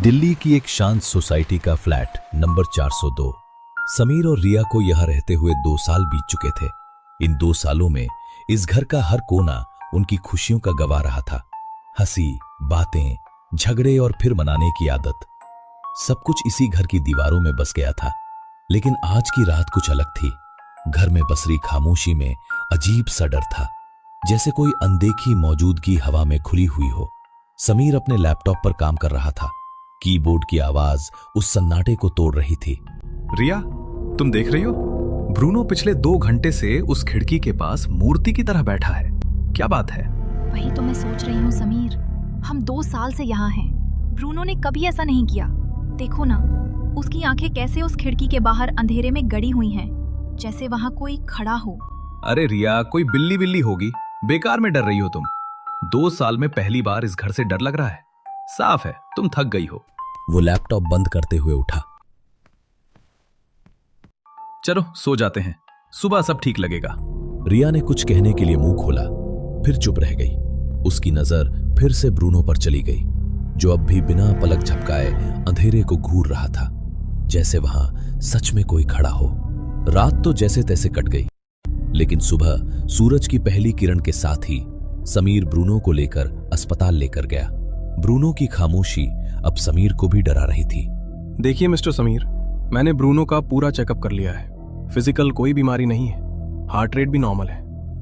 दिल्ली की एक शांत सोसाइटी का फ्लैट नंबर 402। समीर और रिया को यहां रहते हुए 2 साल बीत चुके थे। इन 2 सालों में इस घर का हर कोना उनकी खुशियों का गवाह रहा था। हंसी, बातें, झगड़े और फिर मनाने की आदत, सब कुछ इसी घर की दीवारों में बस गया था। लेकिन आज की रात कुछ अलग थी। घर में बसरी खामोशी में अजीब सा डर था, जैसे कोई अनदेखी मौजूदगी हवा में खुली हुई हो। समीर अपने लैपटॉप पर काम कर रहा था। कीबोर्ड की आवाज उस सन्नाटे को तोड़ रही थी। रिया, तुम देख रही हो? ब्रूनो पिछले 2 घंटे से उस खिड़की के पास मूर्ति की तरह बैठा है। क्या बात है? वही तो मैं सोच रही हूँ समीर, हम 2 साल से यहाँ हैं। ब्रूनो ने कभी ऐसा नहीं किया। देखो ना, उसकी आंखें कैसे उस खिड़की के बाहर अंधेरे में गड़ी हुई हैं, जैसे वहाँ कोई खड़ा हो। अरे रिया, कोई बिल्ली बिल्ली होगी, बेकार में डर रही हो तुम। 2 साल में पहली बार इस घर से डर लग रहा है। साफ है तुम थक गई हो। वो लैपटॉप बंद करते हुए उठा। चलो सो जाते हैं, सुबह सब ठीक लगेगा। रिया ने कुछ कहने के लिए मुंह खोला, फिर चुप रह गई। उसकी नजर फिर से ब्रूनो पर चली गई, जो अब भी बिना पलक झपकाए अंधेरे को घूर रहा था, जैसे वहां सच में कोई खड़ा हो। रात तो जैसे तैसे कट गई, लेकिन सुबह सूरज की पहली किरण के साथ ही समीर ब्रूनो को लेकर अस्पताल लेकर गया। ब्रूनो की खामोशी अब समीर को भी डरा रही थी। देखिए मिस्टर समीर, मैंने ब्रूनो का पूरा चेकअप कर लिया है। फिजिकल कोई बीमारी नहीं है, हार्ट रेट भी नॉर्मल है।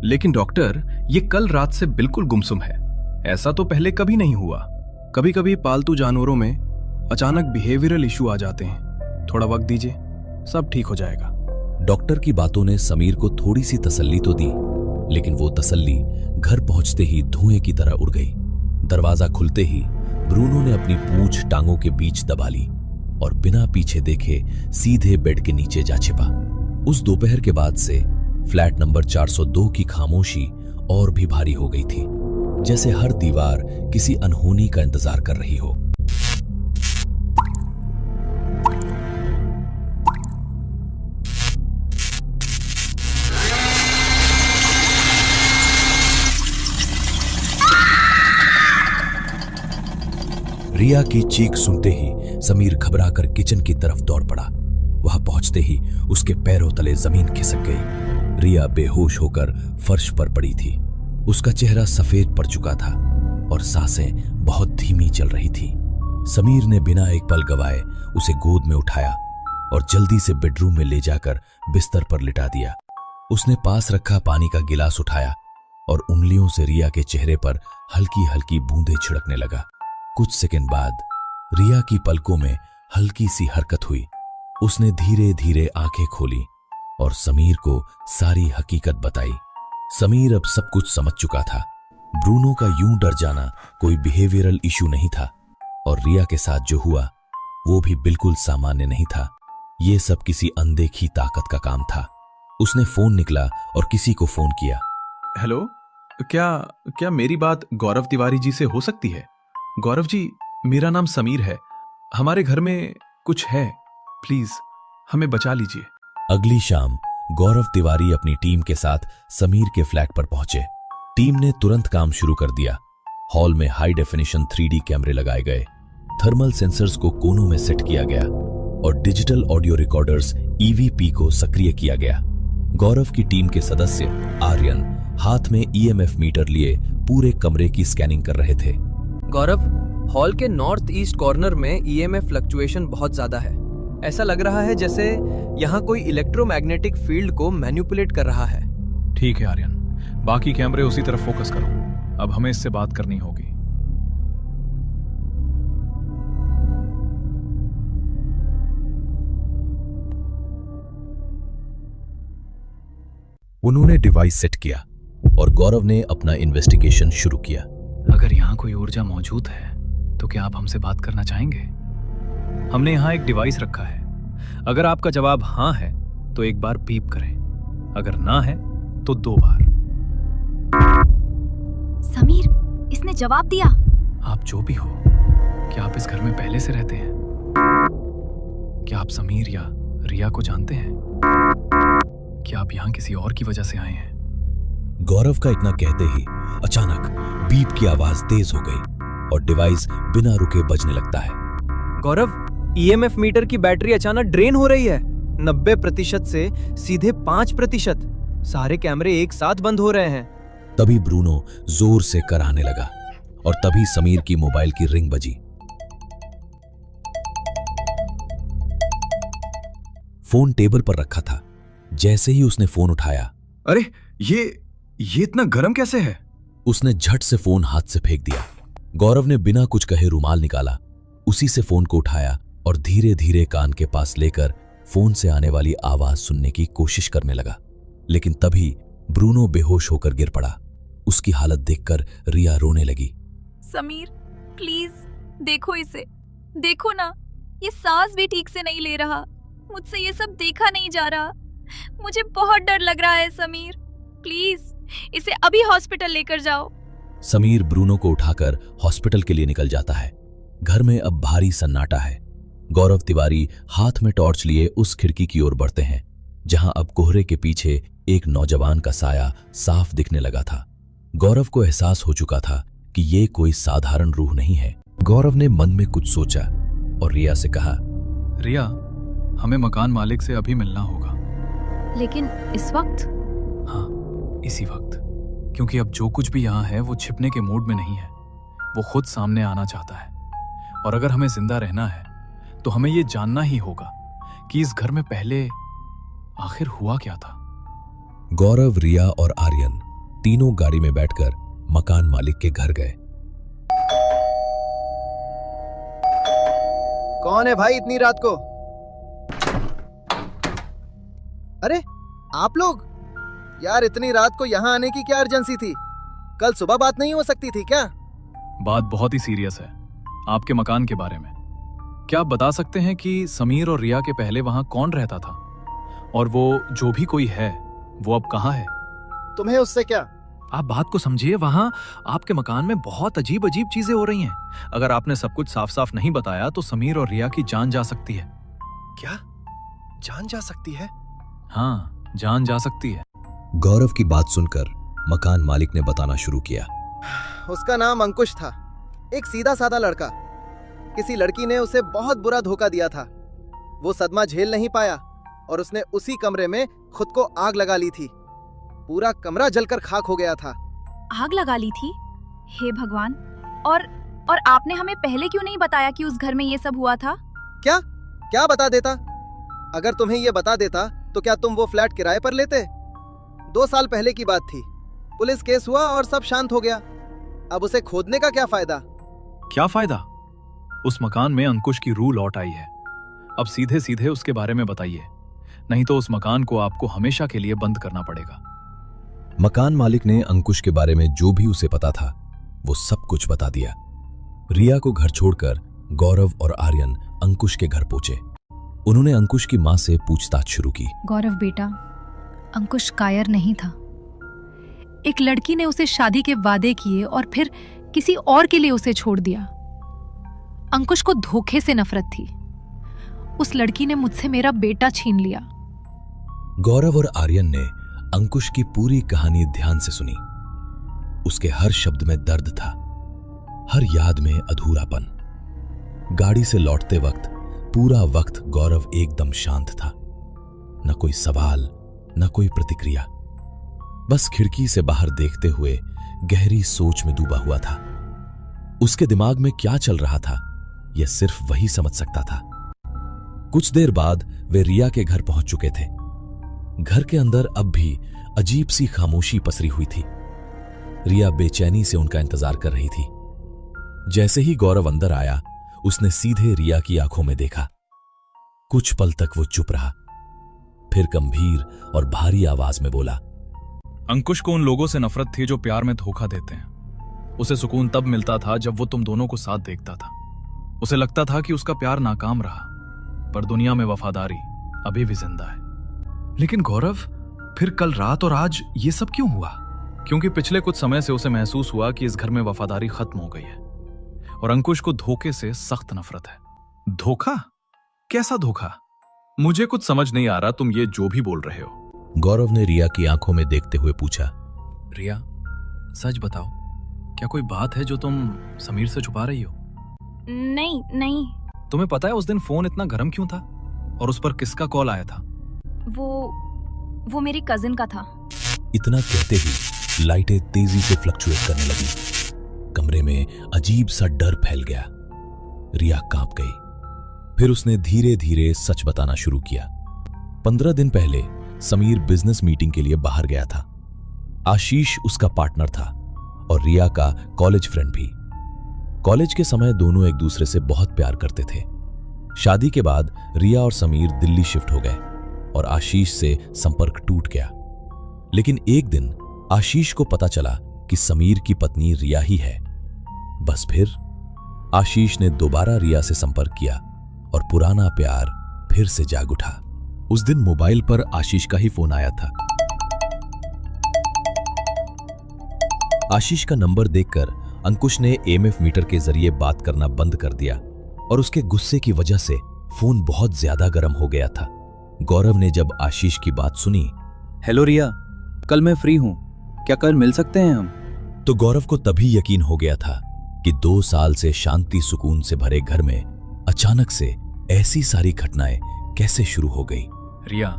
लेकिन डॉक्टर, ये कल रात से बिल्कुल गुमसुम है। ऐसा तो पहले कभी नहीं हुआ। कभी कभी पालतू जानवरों में अचानक बिहेवियरल इशू आ जाते हैं। थोड़ा वक्त दीजिए, सब ठीक हो जाएगा। डॉक्टर की बातों ने समीर को थोड़ी सी तसल्ली तो दी, लेकिन वो तसल्ली घर पहुंचते ही धुएं की तरह उड़ गई। दरवाजा खुलते ही ब्रूनो ने अपनी पूंछ टांगों के बीच दबा ली और बिना पीछे देखे सीधे बेड के नीचे जा छिपा। उस दोपहर के बाद से फ्लैट नंबर 402 की खामोशी और भी भारी हो गई थी, जैसे हर दीवार किसी अनहोनी का इंतजार कर रही हो। रिया की चीख सुनते ही समीर घबराकर किचन की तरफ दौड़ पड़ा। वहां पहुंचते ही उसके पैरों तले जमीन खिसक गई। रिया बेहोश होकर फर्श पर पड़ी थी। उसका चेहरा सफेद पड़ चुका था और सांसें बहुत धीमी चल रही थी। समीर ने बिना एक पल गवाए उसे गोद में उठाया और जल्दी से बेडरूम में ले जाकर बिस्तर पर लिटा दिया। उसने पास रखा पानी का गिलास उठाया और उंगलियों से रिया के चेहरे पर हल्की हल्की बूंदें छिड़कने लगा। कुछ सेकंड बाद रिया की पलकों में हल्की सी हरकत हुई। उसने धीरे धीरे आंखें खोली और समीर को सारी हकीकत बताई। समीर अब सब कुछ समझ चुका था। ब्रूनो का यूं डर जाना कोई बिहेवियरल इशू नहीं था और रिया के साथ जो हुआ वो भी बिल्कुल सामान्य नहीं था। ये सब किसी अनदेखी ताकत का काम था। उसने फोन निकला और किसी को फोन किया। हेलो, क्या मेरी बात गौरव तिवारी जी से हो सकती है? गौरव जी, मेरा नाम समीर है। हमारे घर में कुछ है, प्लीज हमें बचा लीजिए। अगली शाम गौरव तिवारी अपनी टीम के साथ समीर के फ्लैट पर पहुंचे। टीम ने तुरंत काम शुरू कर दिया। हॉल में हाई डेफिनेशन 3D कैमरे लगाए गए, थर्मल सेंसर्स को कोनों में सेट किया गया और डिजिटल ऑडियो रिकॉर्डर्स EVP को सक्रिय किया गया। गौरव की टीम के सदस्य आर्यन हाथ में EMF मीटर लिए पूरे कमरे की स्कैनिंग कर रहे थे। गौरव, हॉल के नॉर्थ ईस्ट कॉर्नर में EMF फ्लक्चुएशन बहुत ज्यादा है। ऐसा लग रहा है जैसे यहाँ कोई इलेक्ट्रोमैग्नेटिक फील्ड को मैनिपुलेट कर रहा है। ठीक है आर्यन, बाकी कैमरे उसी तरफ फोकस करो। अब हमें इससे बात करनी होगी। उन्होंने डिवाइस सेट किया और गौरव ने अपना इन्वेस्टिगेशन शुरू किया। अगर यहाँ कोई ऊर्जा मौजूद है तो क्या आप हमसे बात करना चाहेंगे? हमने यहाँ एक डिवाइस रखा है। अगर आपका जवाब हाँ है तो एक बार बीप करें, अगर ना है तो 2 बार। समीर, इसने जवाब दिया। आप जो भी हो, क्या आप इस घर में पहले से रहते हैं? क्या आप समीर या रिया को जानते हैं? क्या आप यहाँ किसी और की वजह से आए हैं? गौरव का इतना कहते ही अचानक बीप की आवाज तेज हो गई और डिवाइस बिना रुके बजने लगता है। गौरव, ईएमएफ मीटर की बैटरी अचानक ड्रेन हो रही है। 90% से सीधे 5%। सारे कैमरे एक साथ बंद हो रहे हैं। तभी ब्रूनो जोर से कराहने लगा और तभी समीर की मोबाइल की रिंग बजी। फोन टेबल पर रखा था। जैसे ही उसने फोन उठाया, अरे ये इतना गर्म कैसे है? उसने झट से फोन हाथ से फेंक दिया। गौरव ने बिना कुछ कहे रुमाल निकाला, उसी से फोन को उठाया और धीरे धीरे कान के पास लेकर फोन से आने वाली आवाज सुनने की कोशिश करने लगा। लेकिन तभी ब्रूनो बेहोश होकर गिर पड़ा। उसकी हालत देखकर रिया रोने लगी। समीर, प्लीज देखो इसे, देखो ना, ये सांस भी ठीक से नहीं ले रहा। मुझसे ये सब देखा नहीं जा रहा। मुझे बहुत डर लग रहा है समीर, प्लीज इसे अभी हॉस्पिटल लेकर जाओ। समीर ब्रूनो को उठाकर हॉस्पिटल के लिए निकल जाता है। घर में अब भारी सन्नाटा है। गौरव तिवारी हाथ में टॉर्च लिए उस खिड़की की ओर बढ़ते हैं जहां अब कोहरे के पीछे एक नौजवान का साया साफ दिखने लगा था। गौरव को एहसास हो चुका था कि ये कोई साधारण रूह नहीं है। गौरव ने मन में कुछ सोचा और रिया से कहा, रिया, हमें मकान मालिक से अभी मिलना होगा। लेकिन इस वक्त? हाँ, इसी वक्त, क्योंकि अब जो कुछ भी यहाँ है वो छिपने के मूड में नहीं है। वो खुद सामने आना चाहता है। और अगर हमें जिंदा रहना है तो हमें ये जानना ही होगा कि इस घर में पहले आखिर हुआ क्या था। गौरव, रिया और आर्यन तीनों गाड़ी में बैठकर मकान मालिक के घर गए। कौन है भाई इतनी रात को? अरे आप लोग? यार इतनी रात को यहाँ आने की क्या अर्जेंसी थी? कल सुबह बात नहीं हो सकती थी क्या? बात बहुत ही सीरियस है, आपके मकान के बारे में। क्या आप बता सकते हैं कि समीर और रिया के पहले वहां कौन रहता था? और वो जो भी कोई है वो अब कहाँ है? तुम्हें उससे क्या? आप बात को समझिए। वहां आपके मकान में बहुत अजीब अजीब चीजें हो रही हैं। अगर आपने सब कुछ साफ साफ नहीं बताया तो समीर और रिया की जान जा सकती है। क्या जान जा सकती है? हाँ, जान जा सकती है। गौरव की बात सुनकर मकान मालिक ने बताना शुरू किया। उसका नाम अंकुश था, एक सीधा साधा लड़का। किसी लड़की ने उसे बहुत बुरा धोखा दिया था। वो सदमा झेल नहीं पाया और उसने उसी कमरे में खुद को आग लगा ली थी। पूरा कमरा जलकर खाक हो गया था। आग लगा ली थी? हे भगवान! और आपने हमें पहले क्यों नहीं बताया कि उस घर में ये सब हुआ था? क्या बता देता? अगर तुम्हें ये बता देता तो क्या तुम वो फ्लैट किराए पर लेते? 2 साल पहले की बात थी। पुलिस केस हुआ और सब शांत हो गया। अब उसे खोदने का क्या फायदा? क्या फायदा? उस मकान में अंकुश की रूह लौट आई है। अब सीधे सीधे उसके बारे में बताइए, नहीं तो उस मकान को आपको हमेशा के लिए बंद करना पड़ेगा। मकान मालिक ने अंकुश के बारे में जो भी उसे पता था वो सब कुछ बता दिया। रिया को घर छोड़कर गौरव और आर्यन अंकुश के घर पहुंचे। उन्होंने अंकुश की मां से पूछताछ शुरू की। गौरव बेटा, अंकुश कायर नहीं था। एक लड़की ने उसे शादी के वादे किए और फिर किसी और के लिए उसे छोड़ दिया। अंकुश को धोखे से नफरत थी। उस लड़की ने मुझसे मेरा बेटा छीन लिया। गौरव और आर्यन ने अंकुश की पूरी कहानी ध्यान से सुनी। उसके हर शब्द में दर्द था, हर याद में अधूरापन। गाड़ी से लौटते वक्त पूरा वक्त गौरव एकदम शांत था। न कोई सवाल, न कोई प्रतिक्रिया, बस खिड़की से बाहर देखते हुए गहरी सोच में डूबा हुआ था। उसके दिमाग में क्या चल रहा था यह सिर्फ वही समझ सकता था। कुछ देर बाद वे रिया के घर पहुंच चुके थे। घर के अंदर अब भी अजीब सी खामोशी पसरी हुई थी। रिया बेचैनी से उनका इंतजार कर रही थी। जैसे ही गौरव अंदर आया, उसने सीधे रिया की आंखों में देखा। कुछ पल तक वो चुप रहा, फिर गंभीर और भारी आवाज में बोला, अंकुश को उन लोगों से नफरत थी जो प्यार में धोखा देते हैं। उसे सुकून तब मिलता था जब वो तुम दोनों को साथ देखता था। उसे लगता था कि उसका प्यार नाकाम रहा, पर दुनिया में वफादारी अभी भी जिंदा है। लेकिन गौरव, फिर कल रात और आज ये सब क्यों हुआ? क्योंकि पिछले कुछ समय से उसे महसूस हुआ कि इस घर में वफादारी खत्म हो गई है और अंकुश को धोखे से सख्त नफरत है। धोखा? कैसा धोखा? मुझे कुछ समझ नहीं आ रहा, तुम ये जो भी बोल रहे हो। गौरव ने रिया की आंखों में देखते हुए पूछा। रिया, सच बताओ, क्या कोई बात है जो तुम समीर से छुपा रही हो? नहीं, तुम्हें पता है उस दिन फोन इतना गर्म क्यों था? और उस पर किसका कॉल आया था? वो मेरी कजिन का था। इतना कहते ही लाइटें तेजी से फ्लक्चुएट करने लगी। कमरे में अजीब सा डर फैल गया। रिया कांप गई। फिर उसने धीरे धीरे सच बताना शुरू किया। 15 दिन पहले समीर बिजनेस मीटिंग के लिए बाहर गया था। आशीष उसका पार्टनर था और रिया का कॉलेज फ्रेंड भी। कॉलेज के समय दोनों एक दूसरे से बहुत प्यार करते थे। शादी के बाद रिया और समीर दिल्ली शिफ्ट हो गए और आशीष से संपर्क टूट गया। लेकिन एक दिन आशीष को पता चला कि समीर की पत्नी रिया ही है। बस फिर आशीष ने दोबारा रिया से संपर्क किया और पुराना प्यार फिर से जाग उठा। उस दिन मोबाइल पर आशीष का ही फोन आया था। आशीष का नंबर देखकर अंकुश ने एएमएफ मीटर के जरिए बात करना बंद कर दिया और उसके गुस्से की वजह से फोन बहुत ज्यादा गर्म हो गया था। गौरव ने जब आशीष की बात सुनी, हेलो रिया, कल मैं फ्री हूं, क्या कल मिल सकते हैं हम? तो गौरव को तभी यकीन हो गया था कि 2 साल से शांति सुकून से भरे घर में अचानक से ऐसी सारी घटनाएं कैसे शुरू हो गई। रिया,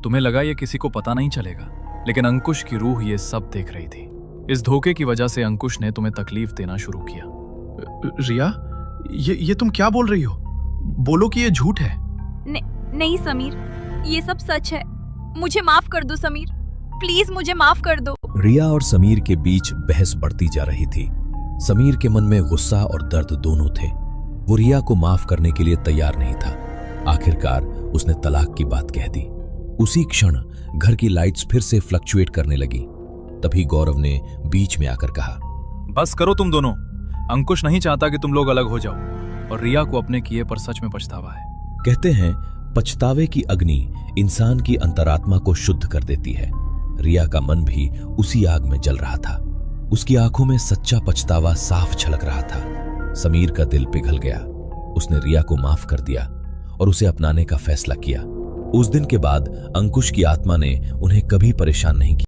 तुम्हें लगा ये किसी को पता नहीं चलेगा, लेकिन अंकुश की रूह ये सब देख रही थी। इस धोखे की वजह से अंकुश ने तुम्हें तकलीफ देना शुरू किया। रिया, ये तुम क्या बोल रही हो? बोलो कि ये झूठ है। नहीं समीर, ये सब सच है। मुझे माफ कर दो समीर, प्लीज मुझे माफ कर दो। रिया और समीर के बीच बहस बढ़ती जा रही थी। समीर के मन में गुस्सा और दर्द दोनों थे। वो रिया को माफ करने के लिए तैयार नहीं था। आखिरकार उसने तलाक की बात कह दी। उसी क्षण घर की लाइट्स फिर से फ्लक्चुएट करने लगी। तभी गौरव ने बीच में आकर कहा, बस करो तुम दोनों। अंकुश नहीं चाहता कि तुम लोग अलग हो जाओ और रिया को अपने किए पर सच में पछतावा है। कहते हैं पछतावे की अग्नि इंसान की अंतरात्मा को शुद्ध कर देती है। रिया का मन भी उसी आग में जल रहा था। उसकी आंखों में सच्चा पछतावा साफ झलक रहा था। समीर का दिल पिघल गया। उसने रिया को माफ कर दिया और उसे अपनाने का फैसला किया। उस दिन के बाद अंकुश की आत्मा ने उन्हें कभी परेशान नहीं किया।